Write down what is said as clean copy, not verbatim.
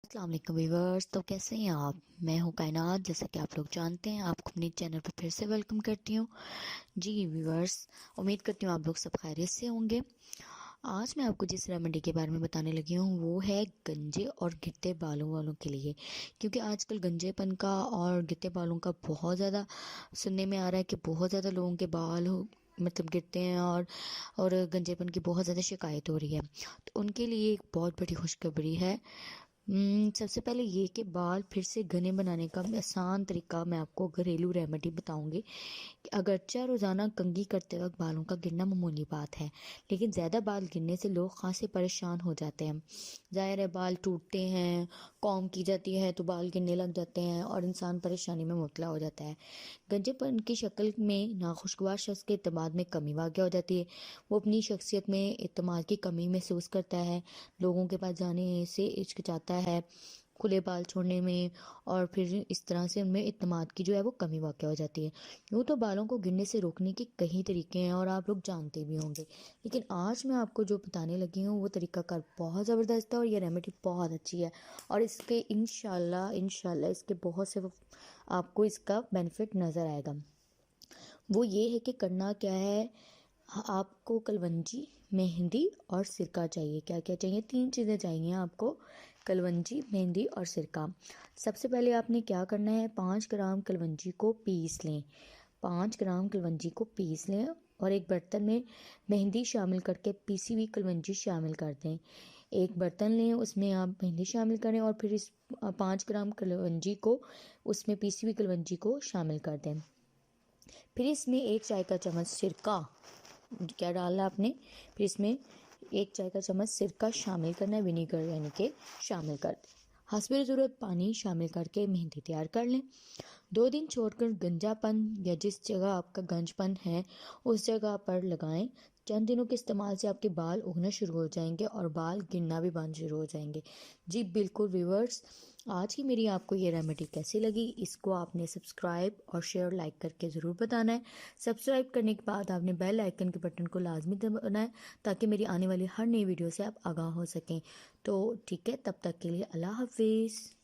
السلام علیکم ویورز، تو کیسے ہیں آپ؟ میں ہوں کائنات، جیسا کہ آپ لوگ جانتے ہیں آپ کو اپنے چینل پر پھر سے ویلکم کرتی ہوں۔ جی ویورز، امید کرتی ہوں آپ لوگ سب خیریت سے ہوں گے۔ آج میں آپ کو جس ریمیڈی کے بارے میں بتانے لگی ہوں وہ ہے گنجے اور گرتے بالوں والوں کے لیے، کیونکہ آج کل گنجے پن کا اور گرتے بالوں کا بہت زیادہ سننے میں آ رہا ہے کہ بہت زیادہ لوگوں کے بال گرتے ہیں اور گنجے پن کی بہت زیادہ شکایت ہو رہی ہے۔ تو ان کے لیے ایک بہت بڑی خوشخبری ہے۔ سب سے پہلے یہ کہ بال پھر سے گھنے بنانے کا آسان طریقہ میں آپ کو گھریلو ریمیڈی بتاؤں گی کہ اگرچہ روزانہ کنگھی کرتے وقت بالوں کا گرنا معمولی بات ہے، لیکن زیادہ بال گرنے سے لوگ خاصے پریشان ہو جاتے ہیں۔ ظاہر ہے بال ٹوٹتے ہیں، کام کی جاتی ہے تو بال گرنے لگ جاتے ہیں اور انسان پریشانی میں مبتلا ہو جاتا ہے۔ گنجے پن کی شکل میں ناخوشگوار شخص کے اعتماد میں کمی واقع ہو جاتی ہے۔ وہ اپنی شخصیت میں اعتماد کی کمی محسوس کرتا ہے، لوگوں کے پاس جانے سے ہچکچاتا ہے، کھلے بال چھوڑنے میں، اور پھر اس طرح سے ان میں اعتماد کی جو ہے وہ کمی واقع ہو جاتی ہے۔ یوں تو بالوں کو گرنے سے روکنے کے کئی طریقے ہیں اور آپ لوگ جانتے بھی ہوں گے، لیکن آج میں آپ کو جو بتانے لگی ہوں وہ طریقہ کار بہت زبردست ہے اور یہ ریمیڈی بہت اچھی ہے، اور اس کے انشاءاللہ اس کے بہت سے آپ کو اس کا بینیفٹ نظر آئے گا۔ وہ یہ ہے کہ کرنا کیا ہے، آپ کو کلونجی، مہندی اور سرکہ چاہیے۔ کیا کیا چاہیے؟ 3 چیزیں چاہیے آپ کو، کلونجی، مہندی اور سرکہ۔ سب سے پہلے آپ نے کیا کرنا ہے، 5 گرام کلونجی کو پیس لیں، 5 گرام کلونجی کو پیس لیں اور ایک برتن میں مہندی شامل کر کے پیسی ہوئی کلونجی شامل کر دیں۔ ایک برتن لیں، اس میں آپ مہندی شامل کریں اور پھر اس 5 گرام کلونجی کو، اس میں پیسی ہوئی کلونجی کو شامل کر دیں۔ پھر اس میں 1 چائے کا چمچ سرکہ کیا ڈالنا آپ نے، پھر اس میں 1 چائے کا چمچ سرکہ شامل کرنا ہے، ونیگر یعنی کہ شامل کر دیں۔ حسب ضرورت پانی شامل کر کے مہندی تیار کر لیں۔ 2 دن چھوڑ کر گنجا پن یا جس جگہ آپ کا گنج پن ہے اس جگہ پر لگائیں۔ چند دنوں کے استعمال سے آپ کے بال اگنا شروع ہو جائیں گے اور بال گرنا بھی بند شروع ہو جائیں گے۔ جی بالکل ویورز، آج کی میری آپ کو یہ ریمیڈی کیسی لگی، اس کو آپ نے سبسکرائب اور شیئر لائک کر کے ضرور بتانا ہے۔ سبسکرائب کرنے کے بعد آپ نے بیل آئیکن کے بٹن کو لازمی دبانا ہے تاکہ میری آنے والی ہر نئی ویڈیو سے آپ آگاہ ہو سکیں۔ تو ٹھیک ہے، تب تک کے لیے اللہ حافظ۔